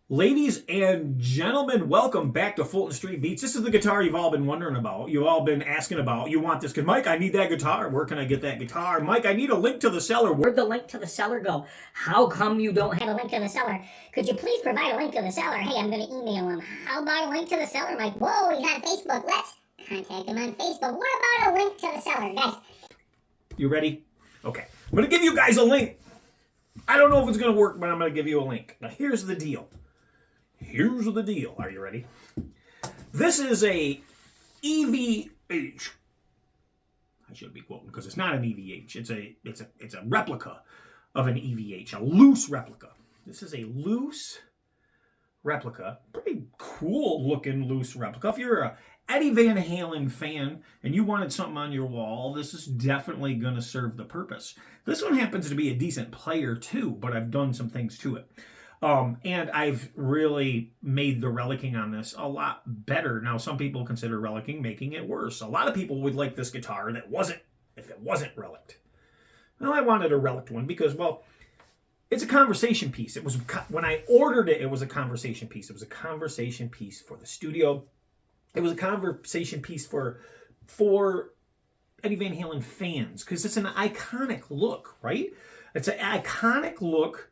Ladies and gentlemen, welcome back to Fulton Street Beats. This is the guitar you've all been wondering about. You've all been asking about. You want this because, Mike, I need that guitar. Where can I get that guitar? Mike, I need a link to the seller. Where'd the link to the seller go? How come you don't have a link to the seller? Could you please provide a link to the seller? Hey, I'm going to email him. How about a link to the seller, Mike? Whoa, he's on Facebook. Let's contact him on Facebook. What about a link to the seller, guys? You ready? Okay. I'm going to give you guys a link. I don't know if it's going to work, but I'm going to give you a link. Now, here's the deal. Here's the deal. Are you ready? This is a EVH. I should be quoting because it's not an EVH. It's a replica of an EVH, a loose replica. This is a loose replica. Pretty cool looking loose replica. If you're a Eddie Van Halen fan and you wanted something on your wall, this is definitely going to serve the purpose. This one happens to be a decent player too, but I've done some things to it. And I've really made the relicking on this a lot better. Now, some people consider relicking making it worse. A lot of people would like this guitar if it wasn't relicked. Well, I wanted a relict one because, well, it's a conversation piece. It was, when I ordered it, it was a conversation piece. It was a conversation piece for the studio. It was a conversation piece for Eddie Van Halen fans because it's an iconic look, right? It's an iconic look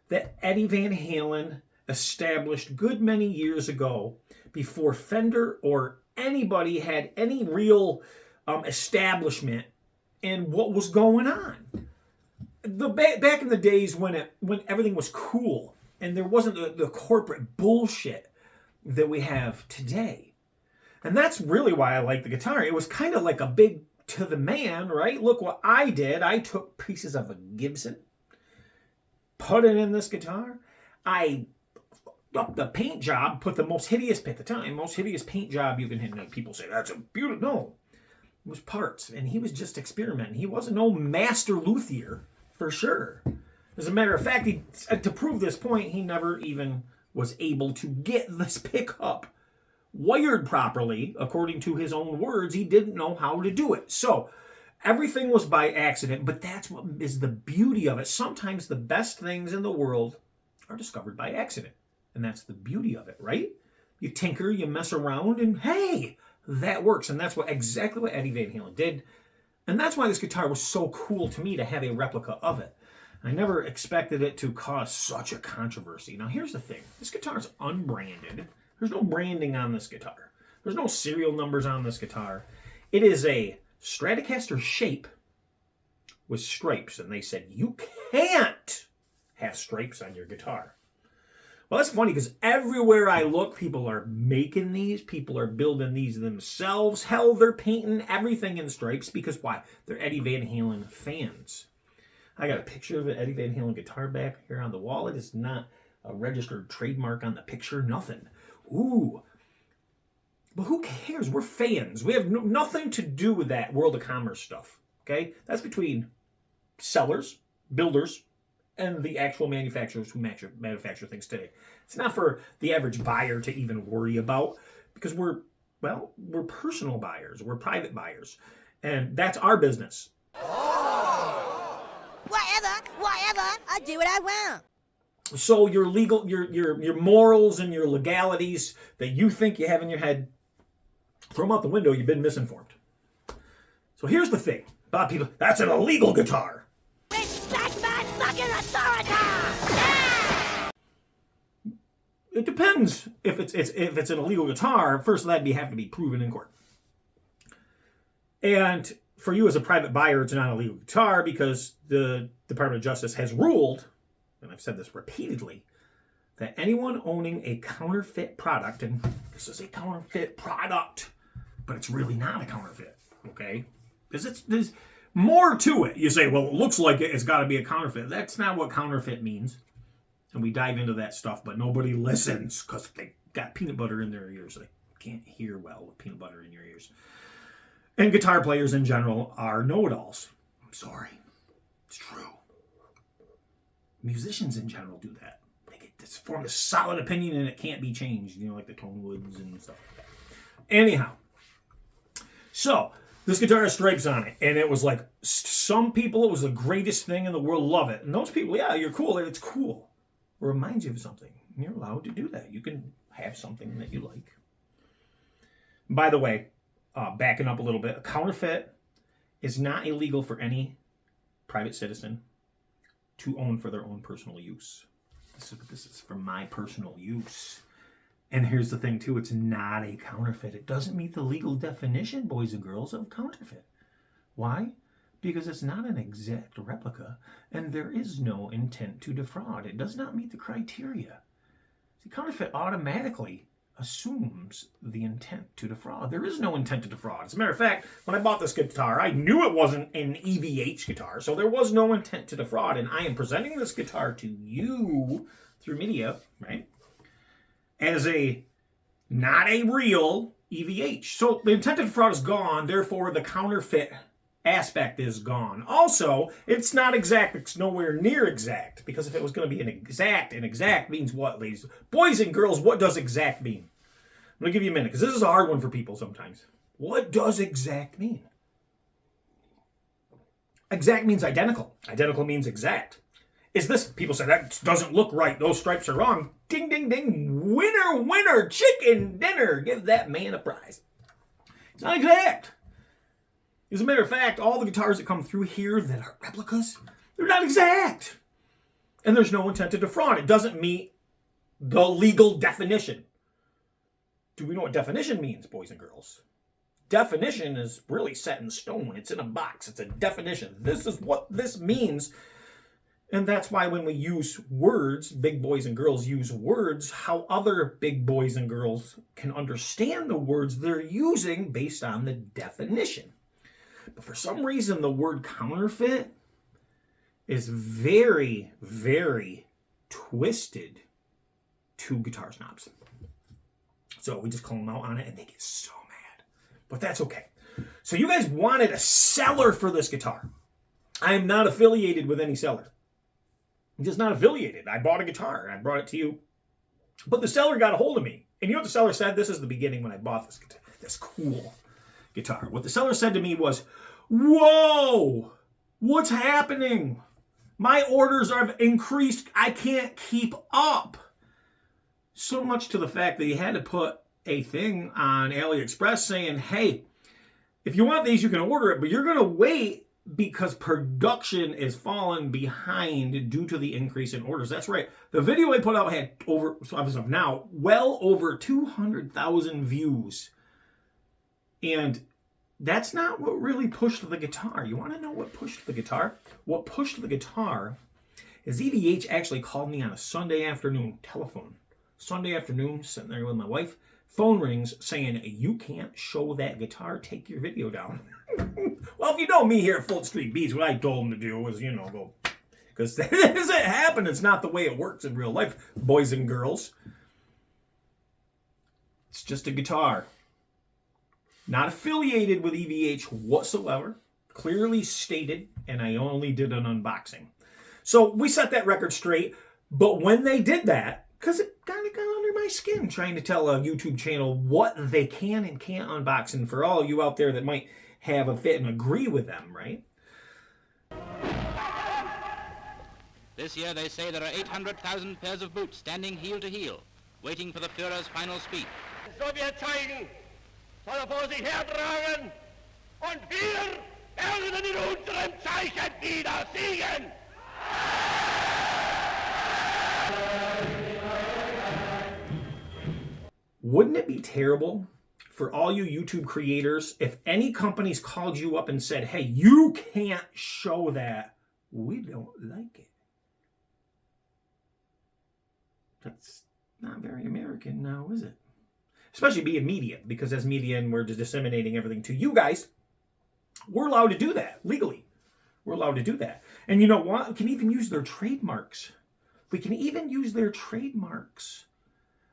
that Eddie Van Halen established good many years ago before Fender or anybody had any real establishment in what was going on. Back in the days when everything was cool and there wasn't the corporate bullshit that we have today. And that's really why I like the guitar. It was kind of like a big to the man, right? Look what I did. I took pieces of a Gibson, put it in this guitar. I upped the paint job, put the most hideous paint job you can hit. And people say, that's a beautiful. No, it was parts. And he was just experimenting. He wasn't no master luthier, for sure. As a matter of fact, to prove this point, he never even was able to get this pickup wired properly. According to his own words, he didn't know how to do it. So everything was by accident, but that's what is the beauty of it. Sometimes the best things in the world are discovered by accident, and that's the beauty of it, right? You tinker, you mess around, and hey, that works. And that's exactly what Eddie Van Halen did, and that's why this guitar was so cool to me to have a replica of it. I never expected it to cause such a controversy. Now, here's the thing. This guitar is unbranded. There's no branding on this guitar. There's no serial numbers on this guitar. It is a Stratocaster shape with stripes, and they said you can't have stripes on your guitar. Well, that's funny because everywhere I look, people are making these, people are building these themselves. Hell, they're painting everything in stripes because why? They're Eddie Van Halen fans. I got a picture of an Eddie Van Halen guitar back here on the wall. It is not a registered trademark on the picture, nothing. Ooh. But who cares? We're fans. We have nothing to do with that world of commerce stuff. Okay? That's between sellers, builders, and the actual manufacturers who manufacture things today. It's not for the average buyer to even worry about because we're personal buyers. We're private buyers. And that's our business. Whatever. I do what I want. So your morals and your legalities that you think you have in your head, throw them out the window. You've been misinformed. So here's the thing about people. That's an illegal guitar. Respect my fucking authority! Yeah! It depends if it's an illegal guitar. First, that'd have to be proven in court. And for you as a private buyer, it's not an illegal guitar because the Department of Justice has ruled, and I've said this repeatedly, that anyone owning a counterfeit product, and this is a counterfeit product, but it's really not a counterfeit, okay? Because there's more to it. You say, well, it looks like it's got to be a counterfeit. That's not what counterfeit means. And we dive into that stuff, but nobody listens because they got peanut butter in their ears. They can't hear well with peanut butter in your ears. And guitar players in general are know-it-alls. I'm sorry. It's true. Musicians in general do that. They get this form a solid opinion and it can't be changed. You know, like the Tone Woods and stuff like that. Anyhow. So, this guitar has stripes on it. And it was like, some people, it was the greatest thing in the world, love it. And those people, yeah, you're cool. It's cool. It reminds you of something. You're allowed to do that. You can have something that you like. By the way, backing up a little bit, a counterfeit is not illegal for any private citizen to own for their own personal use. This is for my personal use. And here's the thing, too. It's not a counterfeit. It doesn't meet the legal definition, boys and girls, of counterfeit. Why? Because it's not an exact replica, and there is no intent to defraud. It does not meet the criteria. See, counterfeit automatically assumes the intent to defraud. There is no intent to defraud. As a matter of fact, when I bought this guitar, I knew it wasn't an EVH guitar, so there was no intent to defraud, and I am presenting this guitar to you through media, right, as not a real EVH. So the intent to defraud is gone, therefore the counterfeit aspect is gone. Also, it's not exact. It's nowhere near exact, because if it was going to be an exact means what, ladies? Boys and girls, what does exact mean? I'm going to give you a minute, because this is a hard one for people sometimes. What does exact mean? Exact means identical. Identical means exact. Is this, people say, that doesn't look right, those stripes are wrong. Ding, ding, ding, winner, winner, chicken dinner. Give that man a prize. It's not exact. As a matter of fact, all the guitars that come through here that are replicas, they're not exact. And there's no intent to defraud. It doesn't meet the legal definition. Do we know what definition means, boys and girls? Definition is really set in stone. It's in a box. It's a definition. This is what this means. And that's why when we use words, big boys and girls use words, how other big boys and girls can understand the words they're using based on the definition. But for some reason, the word counterfeit is very, very twisted to guitar snobs. So we just call them out on it and they get so mad. But that's okay. So you guys wanted a seller for this guitar. I am not affiliated with any seller. I'm just not affiliated. I bought a guitar and I brought it to you. But the seller got a hold of me. And you know what the seller said? This is the beginning when I bought this guitar, this cool guitar. What the seller said to me was, "Whoa, what's happening? My orders have increased. I can't keep up." So much to the fact that he had to put a thing on AliExpress saying, "Hey, if you want these, you can order it, but you're going to wait because production is falling behind due to the increase in orders." That's right. The video I put out had over, so as of now, well over 200,000 views. And that's not what really pushed the guitar. You want to know what pushed the guitar? What pushed the guitar is EVH actually called me on a Sunday afternoon telephone. Sunday afternoon, sitting there with my wife. Phone rings saying, "You can't show that guitar. Take your video down." Well, if you know me here at Fulton Street Beats, what I told him to do was, go. Because as it happened, it's not the way it works in real life, boys and girls. It's just a guitar. Not affiliated with EVH whatsoever. Clearly stated, and I only did an unboxing. So we set that record straight. But when they did that, because it kind of got under my skin trying to tell a YouTube channel what they can and can't unbox. And for all you out there that might have a fit and agree with them, right? This year they say there are 800,000 pairs of boots standing heel to heel, waiting for the Führer's final speech. So wir zeigen, soll vor sich hertragen, und wir werden in unserem Zeichen wieder siegen. Wouldn't it be terrible for all you YouTube creators if any companies called you up and said, "Hey, you can't show that. We don't like it"? That's not very American now, is it? Especially being media, because as media and we're just disseminating everything to you guys, we're allowed to do that legally. We're allowed to do that. And you know what? We can even use their trademarks. We can even use their trademarks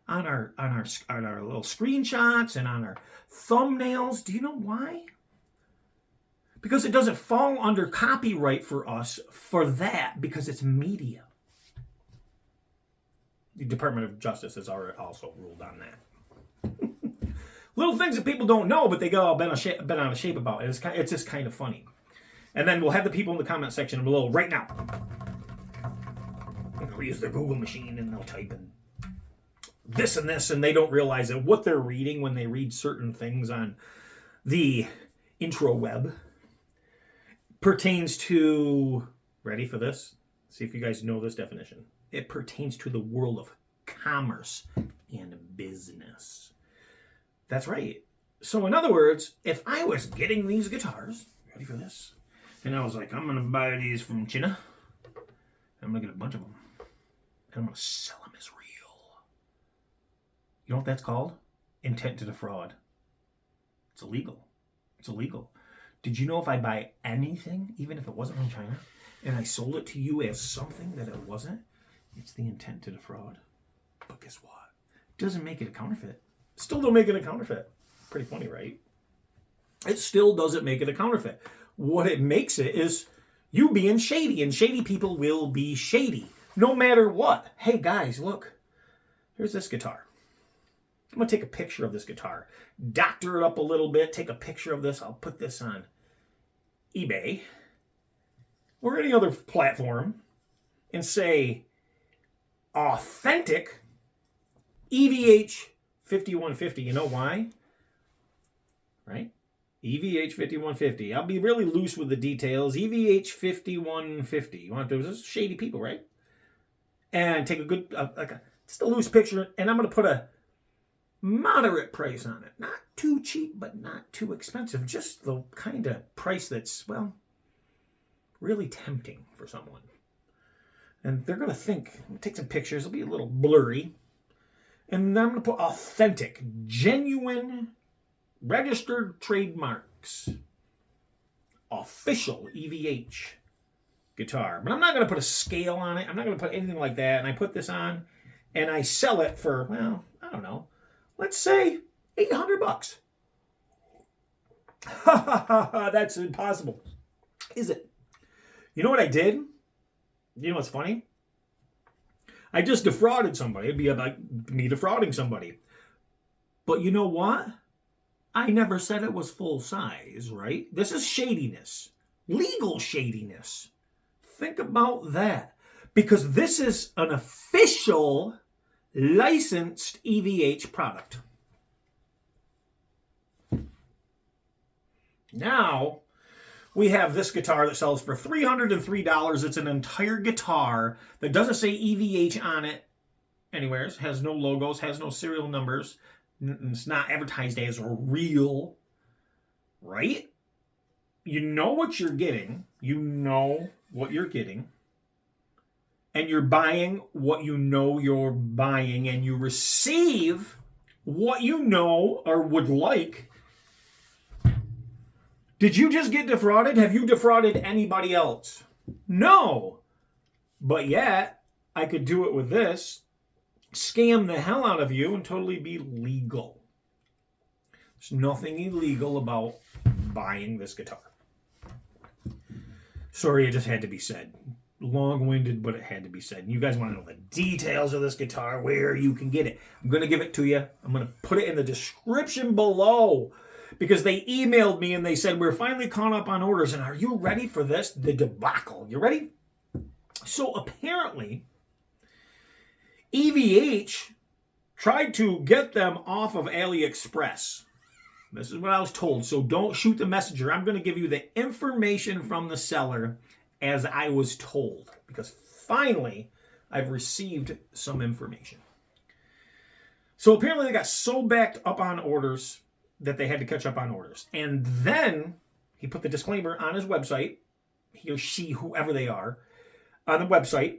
on our little screenshots and on our thumbnails. Do you know why? Because it doesn't fall under copyright for us for that, because it's media. The Department of Justice has already also ruled on that. Little things that people don't know, but they get all bent out of shape about it. It's just kind of funny. And then we'll have the people in the comment section below right now. They'll use their Google machine and they'll type in this and this, and they don't realize that what they're reading when they read certain things on the intro web pertains to, ready for this? See if you guys know this definition. It pertains to the world of commerce and business. That's right. So in other words, if I was getting these guitars, ready for this? And I was like, I'm going to buy these from China. I'm going to get a bunch of them. And I'm going to sell them as real. You know what that's called? Intent to defraud. It's illegal. It's illegal. Did you know if I buy anything, even if it wasn't from China, and I sold it to you as something that it wasn't, it's the intent to defraud. But guess what? It doesn't make it a counterfeit. Still don't make it a counterfeit. Pretty funny, right? It still doesn't make it a counterfeit. What it makes it is you being shady, and shady people will be shady no matter what. Hey guys, look. Here's this guitar. I'm going to take a picture of this guitar, doctor it up a little bit, take a picture of this. I'll put this on eBay or any other platform and say authentic EVH 5150. You know why? Right? EVH 5150. I'll be really loose with the details. EVH 5150. You want to do this? Shady people, right? And take a good, just a loose picture, and I'm going to put a moderate price on it. Not too cheap, but not too expensive. Just the kind of price that's, well, really tempting for someone. And they're going to think, take some pictures. It'll be a little blurry. And then I'm going to put authentic, genuine, registered trademarks. Official EVH guitar. But I'm not going to put a scale on it. I'm not going to put anything like that. And I put this on and I sell it for, well, I don't know. Let's say $800. That's impossible. Is it? You know what I did? You know what's funny? I just defrauded somebody. It'd be like me defrauding somebody. But you know what? I never said it was full size, right? This is shadiness. Legal shadiness. Think about that. Because this is an official licensed EVH product. Now, we have this guitar that sells for $303. It's an entire guitar that doesn't say EVH on it anywhere. It has no logos, has no serial numbers. It's not advertised as real, right? You know what you're getting. You know what you're getting. And you're buying what you know you're buying, and you receive what you know or would like. Did you just get defrauded? Have you defrauded anybody else? No. But yet, I could do it with this, scam the hell out of you, and totally be legal. There's nothing illegal about buying this guitar. Sorry, it just had to be said. Long-winded, but it had to be said. And you guys want to know the details of this guitar, where you can get it. I'm going to give it to you. I'm going to put it in the description below because they emailed me and they said, we're finally caught up on orders. And are you ready for this? The debacle. You ready? So apparently, EVH tried to get them off of AliExpress. This is what I was told. So don't shoot the messenger. I'm going to give you the information from the seller as I was told, because finally I've received some information. So apparently they got so backed up on orders that they had to catch up on orders. And then he put the disclaimer on his website, he or she, whoever they are, on the website,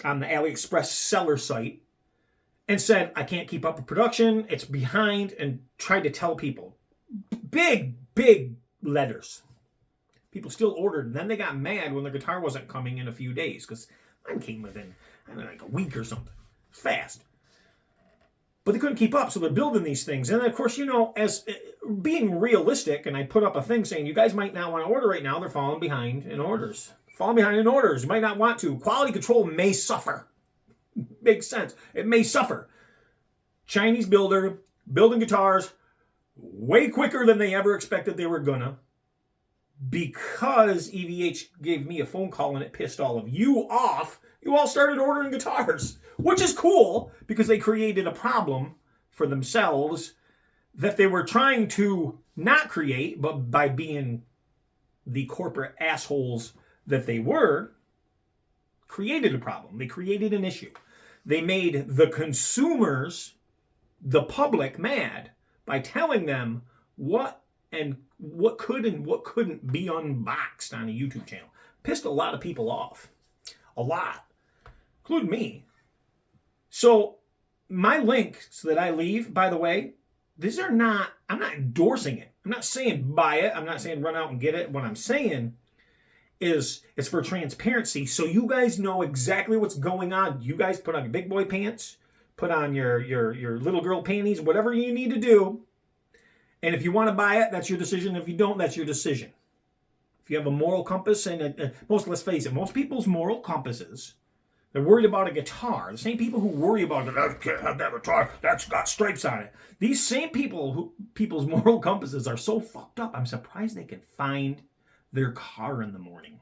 on the AliExpress seller site, and said, I can't keep up with production, it's behind, and tried to tell people. Big, big letters. People still ordered. And then they got mad when the guitar wasn't coming in a few days, because mine came within, I don't know, like a week or something. Fast. But they couldn't keep up, so they're building these things. And then, of course, you know, as being realistic, and I put up a thing saying you guys might not want to order right now. They're falling behind in orders. Falling behind in orders. You might not want to. Quality control may suffer. Makes sense. It may suffer. Chinese builder, building guitars way quicker than they ever expected they were gonna. because EVH gave me a phone call and it pissed all of you off, you all started ordering guitars, which is cool because they created a problem for themselves that they were trying to not create, but by being the corporate assholes that they were, created a problem. They created an issue. They made the consumers, the public, mad by telling them what could and what couldn't be unboxed on a YouTube channel. Pissed a lot of people off. A lot. Including me. So my links that I leave, by the way, I'm not endorsing it. I'm not saying buy it. I'm not saying run out and get it. What I'm saying is it's for transparency so you guys know exactly what's going on. You guys put on your big boy pants, put on your little girl panties, whatever you need to do. And if you want to buy it, that's your decision. If you don't, that's your decision. If you have a moral compass, and let's face it, most people's moral compasses, they're worried about a guitar. The same people who worry about it, I can't have that guitar, that's got stripes on it. These same people's moral compasses are so fucked up, I'm surprised they can find their car in the morning.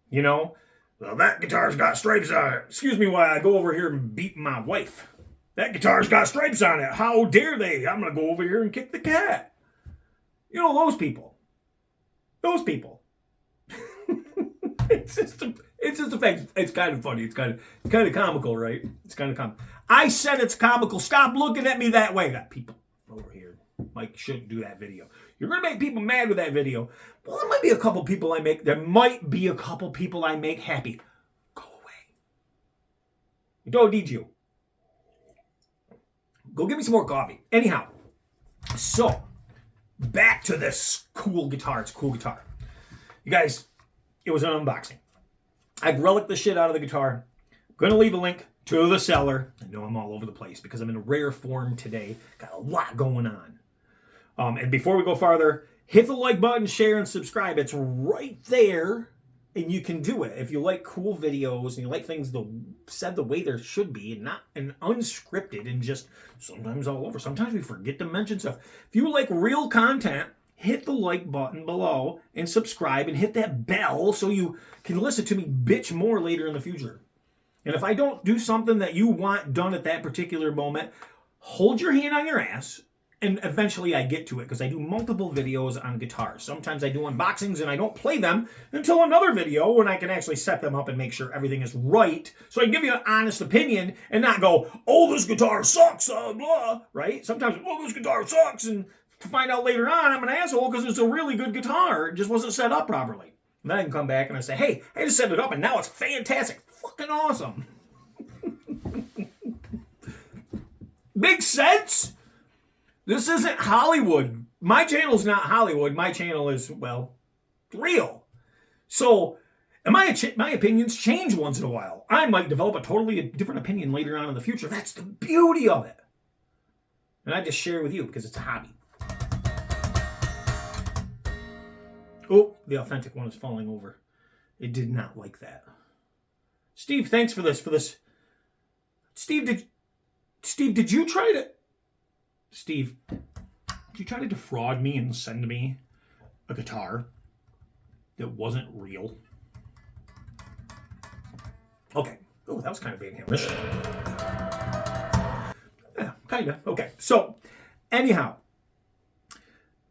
You know, well, that guitar's got stripes on it. Excuse me while I go over here and beat my wife. That guitar's got stripes on it. How dare they? I'm going to go over here and kick the cat. You know, those people. Those people. It's just a fact. It's kind of funny. It's kind of comical, right? It's kind of comical. I said it's comical. Stop looking at me that way. Got people over here. Mike shouldn't do that video. You're going to make people mad with that video. Well, there might be a couple people I make. There might be a couple people I make happy. Go away. I don't need you. Go get me some more coffee. Anyhow, so back to this cool guitar. It's a cool guitar. You guys, it was an unboxing. I've relicked the shit out of the guitar. I'm going to leave a link to the seller. I know I'm all over the place because I'm in a rare form today. Got a lot going on. And before we go farther, hit the like button, share, and subscribe. It's right there, and you can do it. If you like cool videos and you like things said the way there should be and not and unscripted and just sometimes all over. Sometimes we forget to mention stuff. If you like real content, hit the like button below and subscribe and hit that bell so you can listen to me bitch more later in the future. And if I don't do something that you want done at that particular moment, hold your hand on your ass. And eventually I get to it because I do multiple videos on guitars. Sometimes I do unboxings and I don't play them until another video when I can actually set them up and make sure everything is right. So I can give you an honest opinion and not go, oh, this guitar sucks, blah, right? Sometimes, oh, this guitar sucks. And to find out later on, I'm an asshole because it's a really good guitar. It just wasn't set up properly. And then I can come back and I say, hey, I just set it up and now it's fantastic. Fucking awesome. Makes sense? This isn't Hollywood. My channel's not Hollywood. My channel is, well, real. So, and my opinions change once in a while. I might develop a totally different opinion later on in the future. That's the beauty of it. And I just share it with you because it's a hobby. Oh, the authentic one is falling over. It did not like that. Steve, thanks for this. Steve, did you try to... Steve, did you try to defraud me and send me a guitar that wasn't real? Okay. Oh, that was kind of being hellish. Yeah, kind of. Okay. So, anyhow,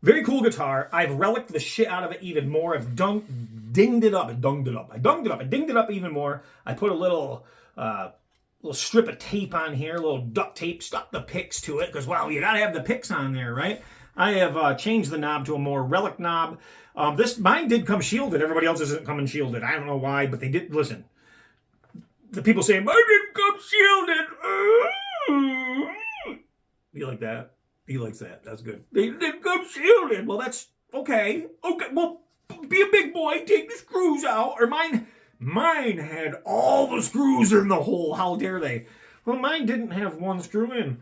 very cool guitar. I've relicked the shit out of it even more. I've dinged it up even more. I put a little strip of tape on here, a little duct tape, stuck the picks to it, because, wow, you gotta have the picks on there, right? I have changed the knob to a more relic knob. Mine did come shielded. Everybody else isn't coming shielded. I don't know why, but they did. Listen, the people saying, mine didn't come shielded. You like that? He likes that. That's good. They didn't come shielded. Well, that's okay. Okay, well, be a big boy, take the screws out, or Mine had all the screws in the hole. How dare they? Well, mine didn't have one screw in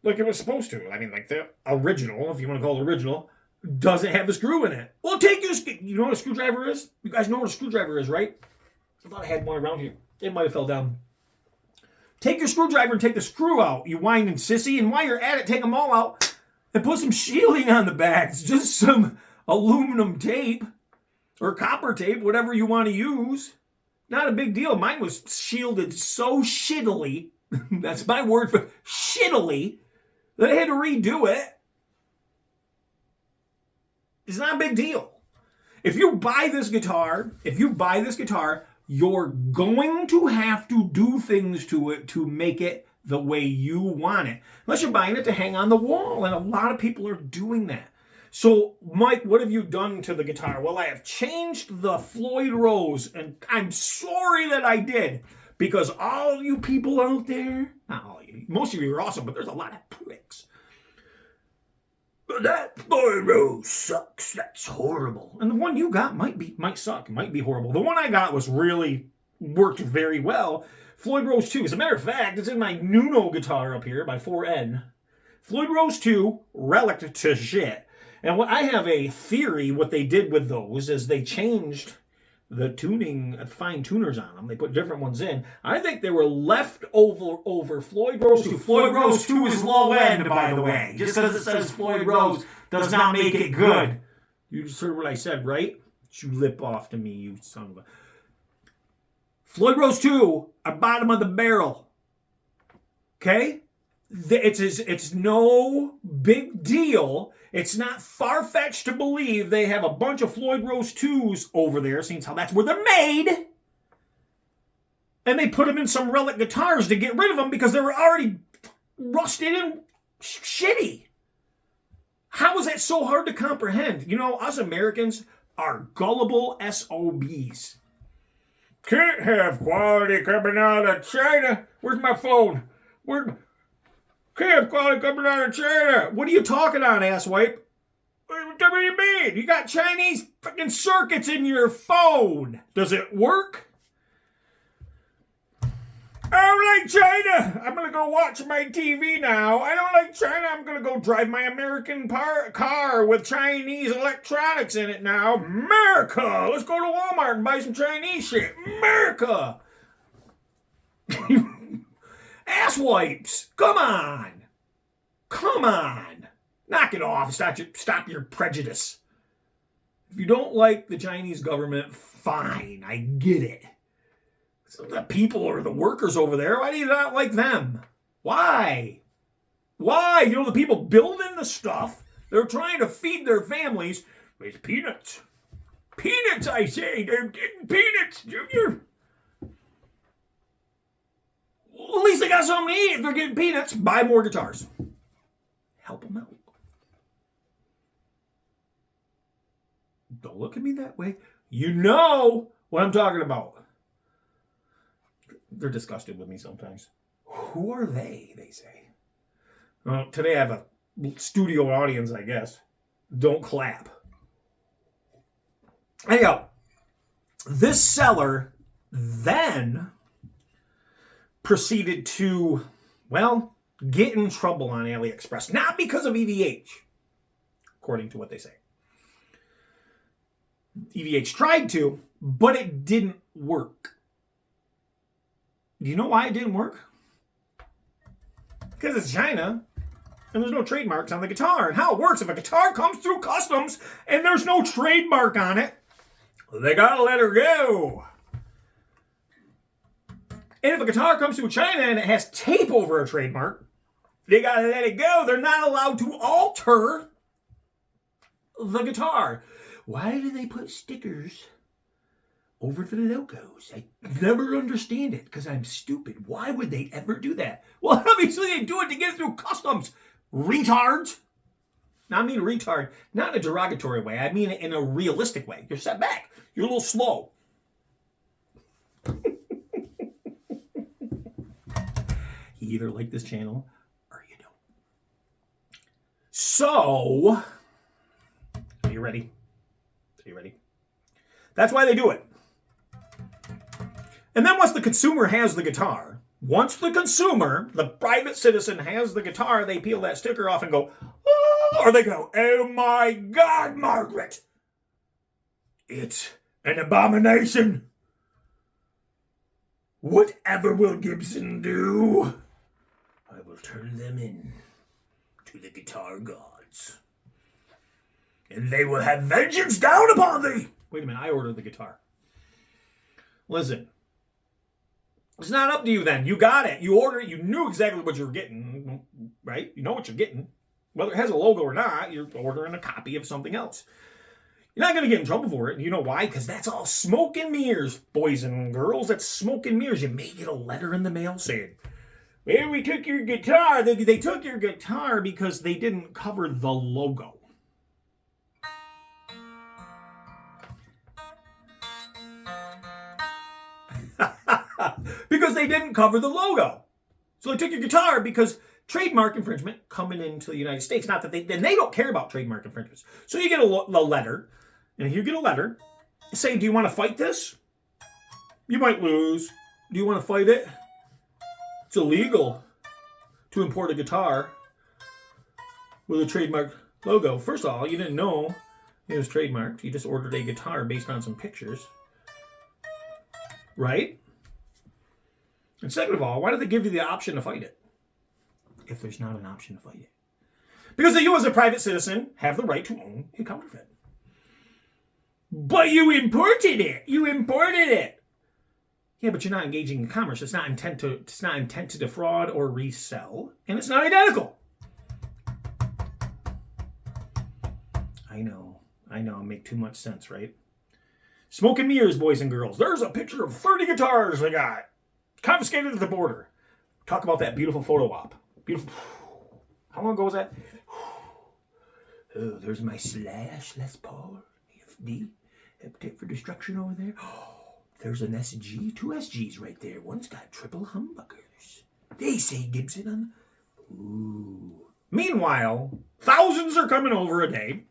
like it was supposed to. I mean, like the original, if you want to call it original, doesn't have a screw in it. Well, you know what a screwdriver is? You guys know what a screwdriver is, right? I thought I had one around here. It might have fell down. Take your screwdriver and take the screw out, you whining sissy. And while you're at it, take them all out and put some shielding on the back. It's just some aluminum tape or copper tape, whatever you want to use. Not a big deal. Mine was shielded so shittily. That's my word for shittily. That I had to redo it. It's not a big deal. If you buy this guitar, you're going to have to do things to it to make it the way you want it. Unless you're buying it to hang on the wall, and a lot of people are doing that. So, Mike, what have you done to the guitar? Well, I have changed the Floyd Rose, and I'm sorry that I did, because all you people out there, not all you, most of you are awesome, but there's a lot of pricks. But that Floyd Rose sucks. That's horrible. And the one you got might suck, might be horrible. The one I got worked very well. Floyd Rose 2. As a matter of fact, it's in my Nuno guitar up here by 4N. Floyd Rose 2, relic to shit. And what I have a theory what they did with those is they changed the tuning, fine tuners on them. They put different ones in. I think they were left over Floyd Rose 2. Floyd Rose 2 is low end, by the way. Just because it says Floyd Rose does not make it good. You just heard what I said, right? You lip off to me, you son of a... Floyd Rose 2 are bottom of the barrel. Okay? It's no big deal. It's not far-fetched to believe they have a bunch of Floyd Rose 2s over there, seeing how that's where they're made. And they put them in some relic guitars to get rid of them because they were already rusted and shitty. How is that so hard to comprehend? You know, us Americans are gullible SOBs. Can't have quality coming out of China. Where's my phone? Can't have quality coming out of China. What are you talking on, asswipe? What do you mean? You got Chinese fucking circuits in your phone. Does it work? I don't like China. I'm going to go watch my TV now. I don't like China. I'm going to go drive my American car with Chinese electronics in it now. America. Let's go to Walmart and buy some Chinese shit. America. Asswipes. Come on. Knock it off. Stop your prejudice. If you don't like the Chinese government, fine. I get it. So the people or the workers over there, why do you not like them? Why? You know, the people building the stuff, they're trying to feed their families with peanuts. Peanuts, I say. They're getting peanuts, Junior. Well, at least they got something to eat. If they're getting peanuts, buy more guitars. Help them out. Don't look at me that way. You know what I'm talking about. They're disgusted with me sometimes. Who are they say. Well, today I have a studio audience, I guess. Don't clap. Anyhow, this seller then proceeded to, well, get in trouble on AliExpress. Not because of EVH, according to what they say. EVH tried to, but it didn't work. Do you know why it didn't work? Because it's China, and there's no trademarks on the guitar. And how it works, if a guitar comes through customs and there's no trademark on it, they gotta let her go. And if a guitar comes through China and it has tape over a trademark, they gotta let it go. They're not allowed to alter the guitar. Why do they put stickers over the logos? I never understand it because I'm stupid. Why would they ever do that? Well, obviously they do it to get through customs. Retards. Now, I mean retard, not in a derogatory way. I mean it in a realistic way. You're set back. You're a little slow. You either like this channel or you don't. So, are you ready? That's why they do it. And then once the consumer has the guitar, the private citizen has the guitar, they peel that sticker off and go, oh, or they go, oh my God, Margaret, it's an abomination. Whatever will Gibson do? I will turn them in to the guitar gods. and they will have vengeance down upon thee. Wait a minute, I ordered the guitar. Listen, it's not up to you then. You got it. You ordered it. You knew exactly what you were getting, right? You know what you're getting. Whether it has a logo or not, you're ordering a copy of something else. You're not going to get in trouble for it. You know why? Because that's all smoke and mirrors, boys and girls. That's smoke and mirrors. You may get a letter in the mail saying, well, we took your guitar. They took your guitar because they didn't cover the logo. Because they didn't cover the logo. So they took your guitar because trademark infringement coming into the United States. Not that they don't care about trademark infringements. So you get a letter, and you get a letter saying, do you want to fight this? You might lose. Do you want to fight it? It's illegal to import a guitar with a trademark logo. First of all, you didn't know it was trademarked. You just ordered a guitar based on some pictures. Right? And second of all, why do they give you the option to fight it if there's not an option to fight it? Because you as a private citizen have the right to own a counterfeit. But you imported it. You imported it. Yeah, but you're not engaging in commerce. It's not intent to defraud or resell, and it's not identical. I know. I make too much sense, right? Smoke and mirrors, boys and girls. There's a picture of 30 guitars they got confiscated at the border. Talk about that beautiful photo op. Beautiful. How long ago was that? Oh, there's my Slash Les Paul FD. Appetite for Destruction over there. Oh, there's an SG. 2 SGs right there. One's got triple humbuckers. They say Gibson on. Ooh. Meanwhile, thousands are coming over a day,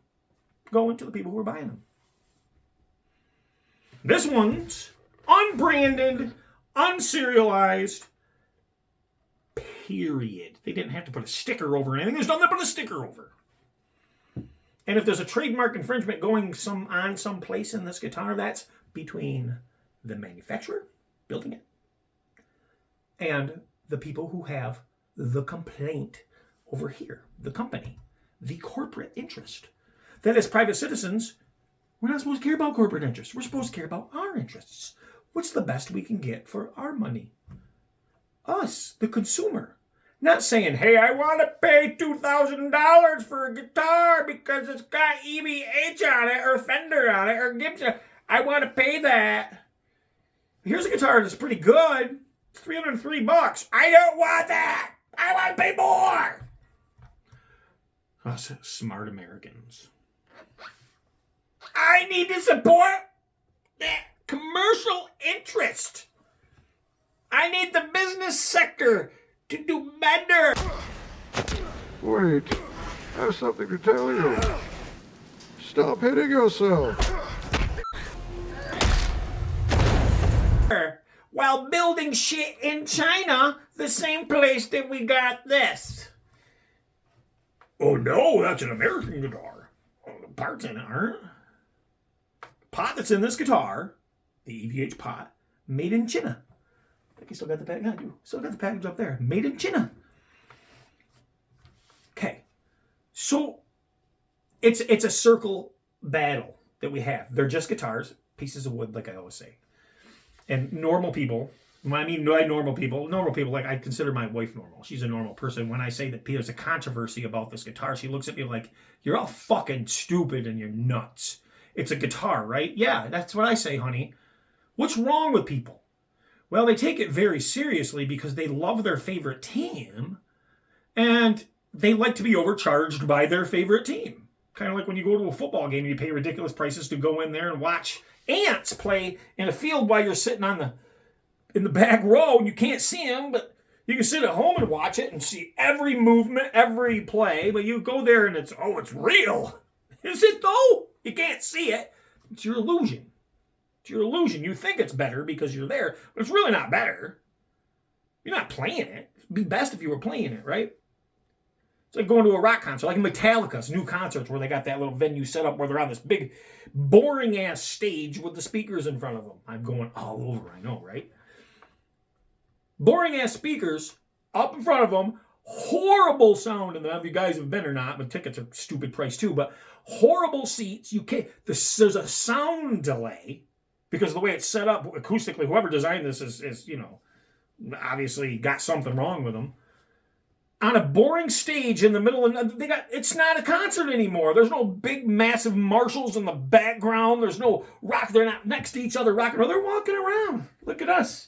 going to the people who are buying them. This one's unbranded, unserialized, period. They didn't have to put a sticker over anything. There's nothing to put a sticker over. And if there's a trademark infringement going on someplace in this guitar, that's between the manufacturer building it and the people who have the complaint over here, the company, the corporate interest. That as private citizens, we're not supposed to care about corporate interests. We're supposed to care about our interests. What's the best we can get for our money? Us, the consumer. Not saying, hey, I want to pay $2,000 for a guitar because it's got EVH on it or Fender on it or Gibson. I want to pay that. Here's a guitar that's pretty good. It's $303. I don't want that. I want to pay more. Us smart Americans. I need to support that commercial interest. I need the business sector to do better. Wait, I have something to tell you. Stop hitting yourself. While building shit in China, the same place that we got this. Oh no, that's an American guitar. Oh, the parts in it aren't. Pot that's in this guitar, the EVH pot, made in China. I think you still got the package. Yeah, I do. Still got the package up there. Made in China. Okay. So it's a circle battle that we have. They're just guitars, pieces of wood, like I always say. And normal people, when I mean normal people, like I consider my wife normal. She's a normal person. When I say that there's a controversy about this guitar, she looks at me like, you're all fucking stupid and you're nuts. It's a guitar, right? Yeah, that's what I say, honey. What's wrong with people? Well, they take it very seriously because they love their favorite team and they like to be overcharged by their favorite team. Kind of like when you go to a football game and you pay ridiculous prices to go in there and watch ants play in a field while you're sitting in the back row and you can't see them, but you can sit at home and watch it and see every movement, every play, but you go there and it's real. Is it though? You can't see it. It's your illusion. It's your illusion. You think it's better because you're there, but it's really not better. You're not playing it. It'd be best if you were playing it, right? It's like going to a rock concert, like Metallica's new concerts where they got that little venue set up where they're on this big, boring-ass stage with the speakers in front of them. I'm going all over, I know, right? Boring-ass speakers up in front of them, horrible sound in them. If you guys have been or not, but tickets are stupid price too, but horrible seats. You can't. There's a sound delay because of the way it's set up acoustically. Whoever designed this is obviously got something wrong with them. On a boring stage in the middle, and it's not a concert anymore. There's no big, massive Marshalls in the background. There's no rock. They're not next to each other rocking. They're walking around. Look at us.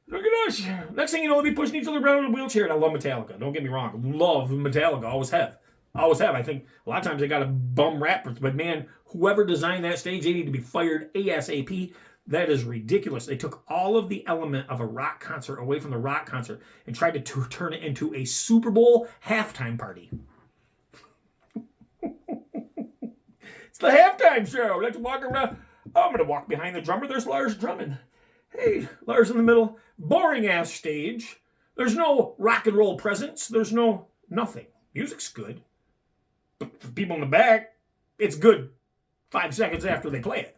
Look at us. Next thing you know, they'll be pushing each other around in a wheelchair. And I love Metallica. Don't get me wrong. Love Metallica. Always have. Always have. I think a lot of times they got a bum rap. But man, whoever designed that stage, they need to be fired ASAP. That is ridiculous. They took all of the element of a rock concert away from the rock concert and tried to turn it into a Super Bowl halftime party. It's the halftime show. Let's walk around. Oh, I'm going to walk behind the drummer. There's Lars drumming. Hey, Lars in the middle. Boring-ass stage. There's no rock and roll presence. There's no nothing. Music's good. But for people in the back, it's good 5 seconds after they play it.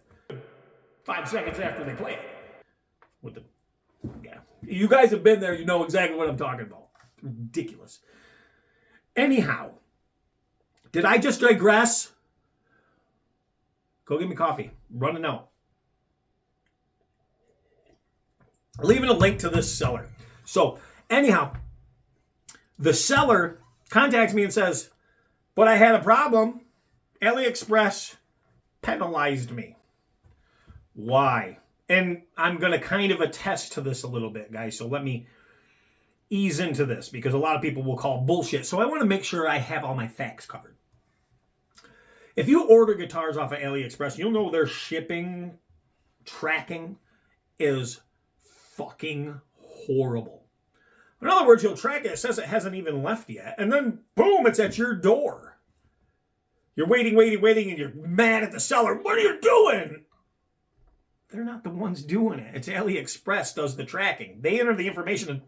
5 seconds after they play it. Yeah. You guys have been there. You know exactly what I'm talking about. Ridiculous. Anyhow, did I just digress? Go get me coffee. Running out. Leaving a link to this seller. So, anyhow, the seller contacts me and says, but I had a problem. AliExpress penalized me. Why? And I'm going to kind of attest to this a little bit, guys. So let me ease into this because a lot of people will call bullshit. So I want to make sure I have all my facts covered. If you order guitars off of AliExpress, you'll know their shipping tracking is fucking horrible. In other words, you'll track it. It says it hasn't even left yet. And then, boom, it's at your door. You're waiting, and you're mad at the seller. What are you doing? They're not the ones doing it. It's AliExpress does the tracking. They enter the information and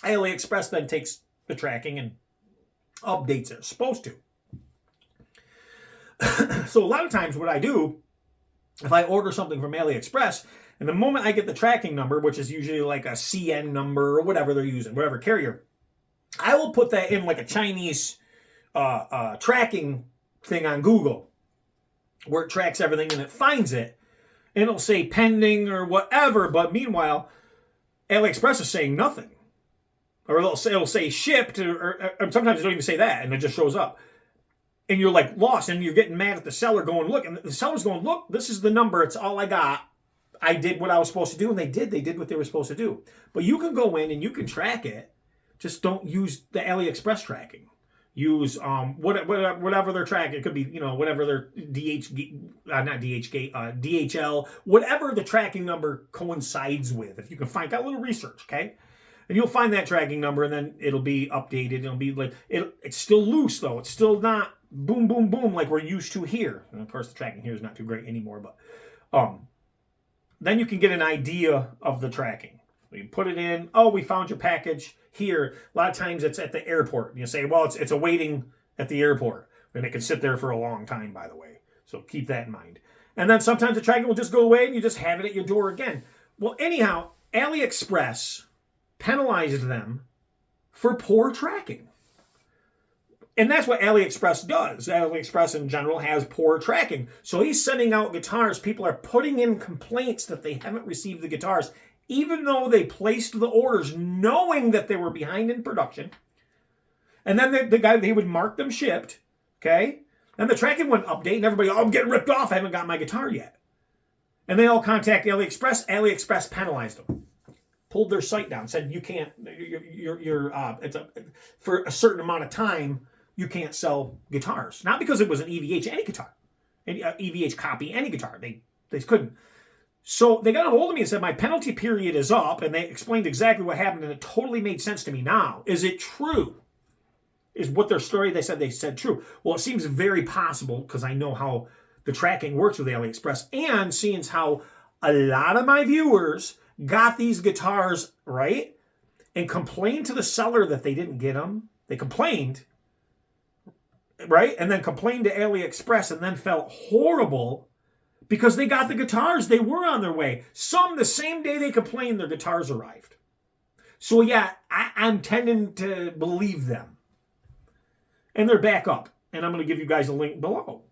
AliExpress then takes the tracking and updates it. It's supposed to. So a lot of times what I do, if I order something from AliExpress, and the moment I get the tracking number, which is usually like a CN number or whatever they're using, whatever carrier, I will put that in like a Chinese tracking thing on Google where it tracks everything and it finds it. And it'll say pending or whatever, but meanwhile, AliExpress is saying nothing. Or it'll say shipped, or sometimes it don't even say that, and it just shows up. And you're like lost, and you're getting mad at the seller going, look, and the seller's going, look, this is the number, it's all I got. I did what I was supposed to do, and they did what they were supposed to do. But you can go in and you can track it, just don't use the AliExpress tracking. Use whatever they're tracking. It could be, whatever their DHL, whatever the tracking number coincides with. If you can find out a little research, okay? And you'll find that tracking number, and then it'll be updated. It'll be like it's still loose though. It's still not boom, boom, boom like we're used to here. And of course, the tracking here is not too great anymore. But then you can get an idea of the tracking. You put it in. Oh, we found your package here. A lot of times it's at the airport. You say, well, it's awaiting at the airport. And it can sit there for a long time, by the way. So keep that in mind. And then sometimes the tracking will just go away and you just have it at your door again. Well, anyhow, AliExpress penalized them for poor tracking. And that's what AliExpress does. AliExpress in general has poor tracking. So he's sending out guitars. People are putting in complaints that they haven't received the guitars, even though they placed the orders knowing that they were behind in production. And then the guy, he would mark them shipped, okay? Then the tracking wouldn't update, and everybody, oh, I'm getting ripped off. I haven't got my guitar yet. And they all contact AliExpress. AliExpress penalized them. Pulled their site down. Said, you can't, for a certain amount of time, you can't sell guitars. Not because it was an EVH, any guitar. Any EVH copy, any guitar. They couldn't. So they got a hold of me and said, my penalty period is up, and they explained exactly what happened, and it totally made sense to me now. Is it true? Is what their story they said true? Well, it seems very possible, because I know how the tracking works with AliExpress, and seeing how a lot of my viewers got these guitars, right, and complained to the seller that they didn't get them. They complained, right, and then complained to AliExpress, and then felt horrible because they got the guitars. They were on their way. Some, the same day they complained, their guitars arrived. So yeah, I'm tending to believe them. And they're back up. And I'm going to give you guys a link below.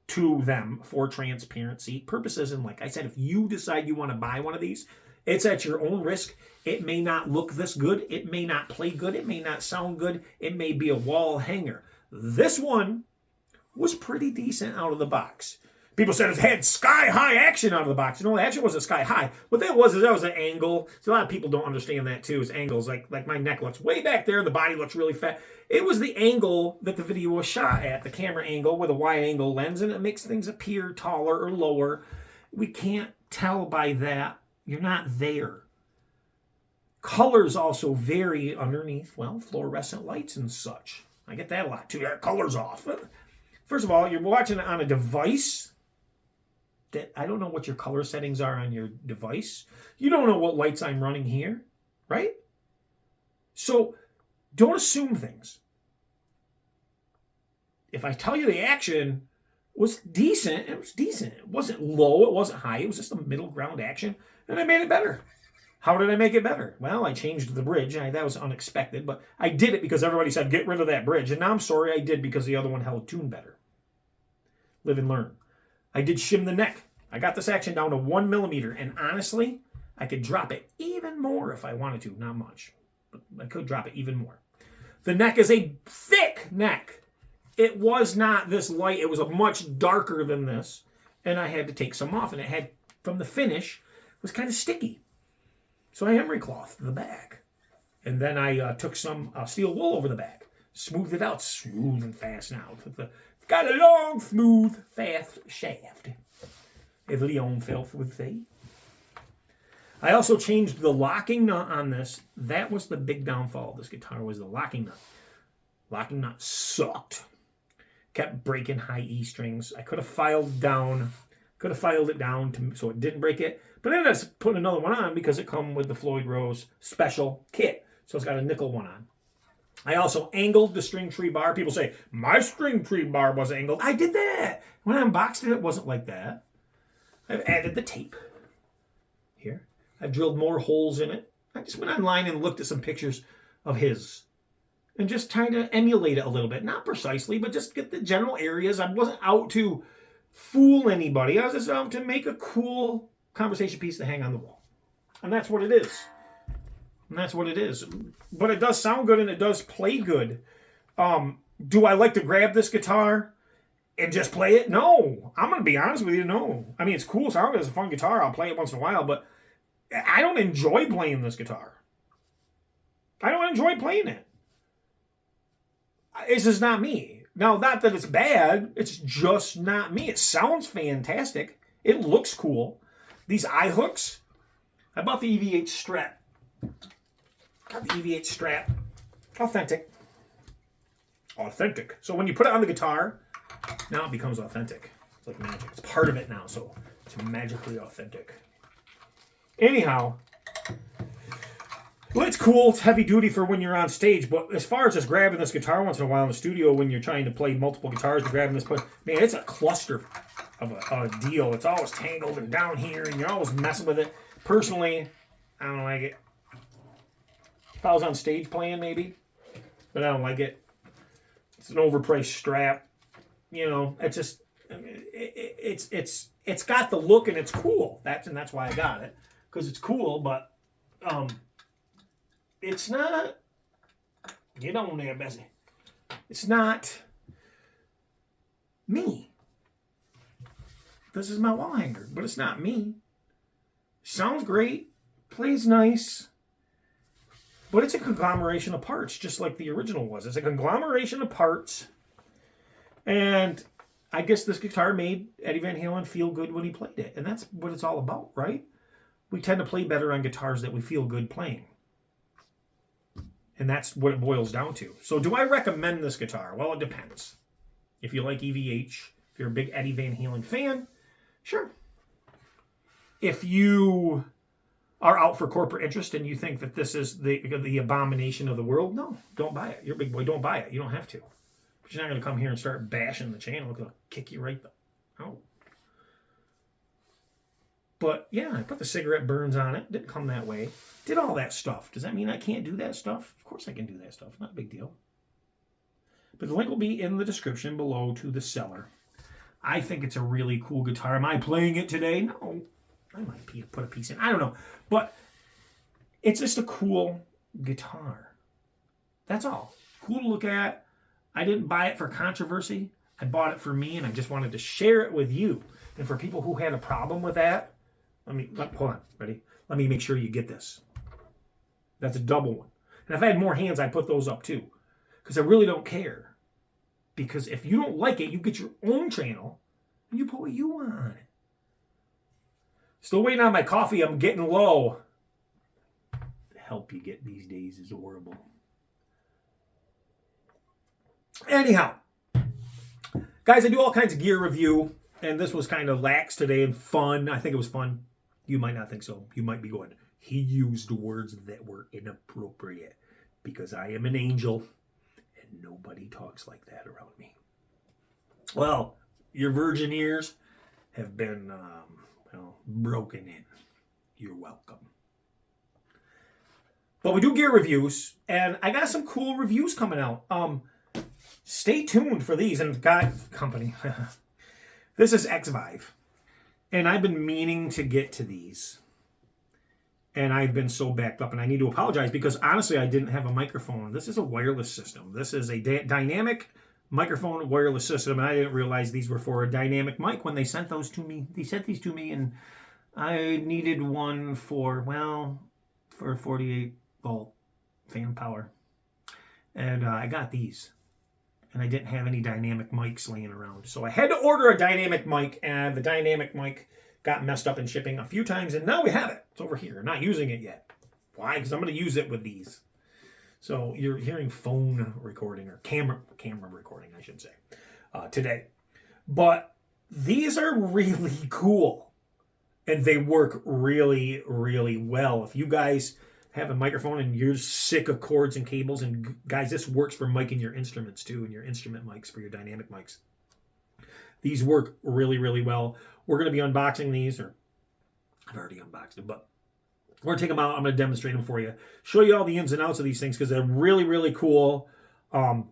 to them for transparency purposes. And like I said, if you decide you want to buy one of these, it's at your own risk. It may not look this good. It may not play good. It may not sound good. It may be a wall hanger. This one was pretty decent out of the box. People said it had sky-high action out of the box. No, the action wasn't sky-high. What that was is that was an angle. So a lot of people don't understand that, too, is angles. Like my neck looks way back there. The body looks really fat. It was the angle that the video was shot at, the camera angle with a wide-angle lens, and it makes things appear taller or lower. We can't tell by that. You're not there. Colors also vary underneath, well, fluorescent lights and such. I get that a lot, too. That color's off. First of all, you're watching it on a device. I don't know what your color settings are on your device. You don't know what lights I'm running here, right? So don't assume things. If I tell you the action was decent, it was decent. It wasn't low, it wasn't high, it was just a middle ground action, and I made it better. How did I make it better? Well, I changed the bridge. That was unexpected, but I did it because everybody said, get rid of that bridge. And now I'm sorry I did because the other one held tune better. Live and learn. I did shim the neck. I got this action down to 1 millimeter, and honestly, I could drop it even more if I wanted to. Not much, but I could drop it even more. The neck is a thick neck. It was not this light. It was a much darker than this, and I had to take some off, and it had, from the finish, it was kind of sticky. So I emery clothed the back, and then I took some steel wool over the back, smoothed it out, smooth and fast now. Got a long, smooth, fast shaft. If Leon fell with thee. I also changed the locking nut on this. That was the big downfall of this guitar, was the locking nut. Locking nut sucked. Kept breaking high E strings. I could have filed it down so it didn't break it. But I ended up putting another one on because it come with the Floyd Rose special kit. So it's got a nickel one on. I also angled the string tree bar. People say, my string tree bar was angled. I did that. When I unboxed it, it wasn't like that. I've added the tape here. I've drilled more holes in it. I just went online and looked at some pictures of his and just trying to emulate it a little bit. Not precisely, but just get the general areas. I wasn't out to fool anybody. I was just out to make a cool conversation piece to hang on the wall. And that's what it is. And that's what it is. But it does sound good and it does play good. Do I like to grab this guitar and just play it? No. I'm going to be honest with you, no. I mean, it's cool sound. It's a fun guitar. I'll play it once in a while, but I don't enjoy playing this guitar. I don't enjoy playing it. It's just not me. Now, not that it's bad. It's just not me. It sounds fantastic. It looks cool. These eye hooks. I bought the EVH Strat. Got the EVH Strat. Authentic. Authentic. So when you put it on the guitar, now it becomes authentic. It's like magic. It's part of it now, so it's magically authentic. Anyhow, well, it's cool. It's heavy duty for when you're on stage, but as far as just grabbing this guitar once in a while in the studio when you're trying to play multiple guitars and grabbing this, man, it's a cluster of a deal. It's always tangled and down here, and you're always messing with it. Personally, I don't like it. If I was on stage playing, maybe, but I don't like it. It's an overpriced strap. You know, it's just it's got the look and it's cool. That's why I got it, because it's cool. But it's not. Get on there, Bessie. It's not me. This is my wall hanger, but it's not me. Sounds great, plays nice, but it's a conglomeration of parts, just like the original was. It's a conglomeration of parts, and I guess this guitar made Eddie Van Halen feel good when he played it, and that's what it's all about, right? We tend to play better on guitars that we feel good playing, and that's what it boils down to. So do I recommend this guitar? Well, it depends. If you like EVH, if you're a big Eddie Van Halen fan, sure. If you are out for corporate interest and you think that this is the abomination of the world, no, don't buy it. You're a big boy, don't buy it. You don't have to. But you're not going to come here and start bashing the channel. It'll kick you right out. But yeah, I put the cigarette burns on it. Didn't come that way. Did all that stuff. Does that mean I can't do that stuff? Of course I can do that stuff. Not a big deal. But the link will be in the description below to the seller. I think it's a really cool guitar. Am I playing it today? No. I might put a piece in. I don't know. But it's just a cool guitar. That's all. Cool to look at. I didn't buy it for controversy. I bought it for me, and I just wanted to share it with you. And for people who had a problem with that, hold on. Ready? Let me make sure you get this. That's a double one. And if I had more hands, I'd put those up too. Because I really don't care. Because if you don't like it, you get your own channel, and you put what you want on it. Still waiting on my coffee. I'm getting low. The help you get these days is horrible. Anyhow, guys, I do all kinds of gear review, and this was kind of lax today and fun. I think it was fun. You might not think so. You might be going, he used words that were inappropriate, because I am an angel, and nobody talks like that around me. Well, your virgin ears have been broken in. You're welcome. But we do gear reviews, and I got some cool reviews coming out. Stay tuned for these. And company, this is XVive, and I've been meaning to get to these, and I've been so backed up, and I need to apologize because honestly, I didn't have a microphone. This is a wireless system. This is a dynamic microphone wireless system, and I didn't realize these were for a dynamic mic when they sent those to me. They sent these to me, and I needed one for 48 volt fan power, and I got these. And I didn't have any dynamic mics laying around. So I had to order a dynamic mic, and the dynamic mic got messed up in shipping a few times, and now we have it. It's over here. I'm not using it yet. Why? Because I'm going to use it with these. So you're hearing phone recording, or camera recording, I should say, today. But these are really cool, and they work really, really well. If you guys have a microphone and you're sick of cords and cables, and guys, this works for miking your instruments too, and your instrument mics for your dynamic mics. These work really, really well. We're going to be unboxing these, or I've already unboxed them, but we're going to take them out. I'm going to demonstrate them for you, show you all the ins and outs of these things, because they're really, really cool. I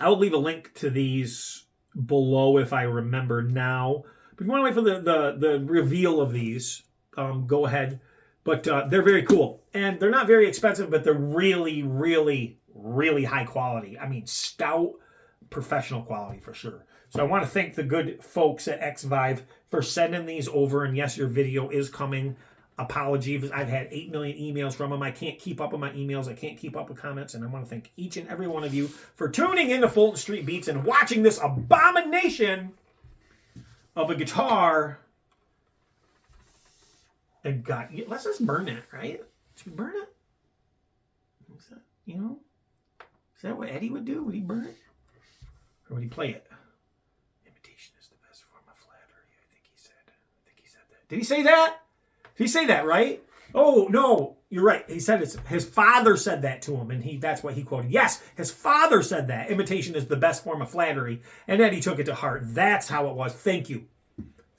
will leave a link to these below if I remember now. But if you want to wait for the reveal of these, go ahead. But they're very cool. And they're not very expensive, but they're really, really, really high quality. I mean, stout, professional quality for sure. So I want to thank the good folks at XVive for sending these over. And yes, your video is coming. Apologies. I've had 8 million emails from them. I can't keep up with my emails. I can't keep up with comments. And I want to thank each and every one of you for tuning in to Fulton Street Beats and watching this abomination of a guitar. And God, let's just burn it, right? Should we burn it? Is that, is that what Eddie would do? Would he burn it? Or would he play it? Imitation is the best form of flattery, I think he said that. Did he say that? Did he say that, right? Oh, no, you're right. He said his father said that to him, and that's what he quoted. Yes, his father said that. Imitation is the best form of flattery. And Eddie took it to heart. That's how it was. Thank you.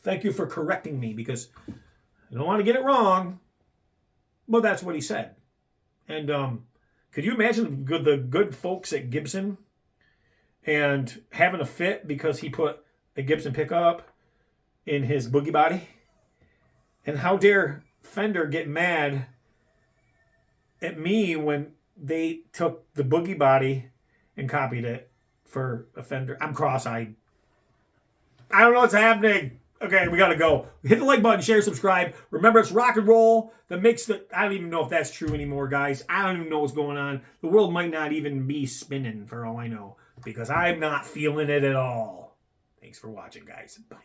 Thank you for correcting me, because I don't want to get it wrong, but that's what he said. And could you imagine the good folks at Gibson and having a fit because he put a Gibson pickup in his boogie body? And how dare Fender get mad at me when they took the boogie body and copied it for a Fender? I'm cross-eyed. I don't know what's happening. Okay, we gotta go. Hit the like button, share, subscribe. Remember, it's rock and roll that makes I don't even know if that's true anymore, guys. I don't even know what's going on. The world might not even be spinning for all I know, because I'm not feeling it at all. Thanks for watching, guys. Bye.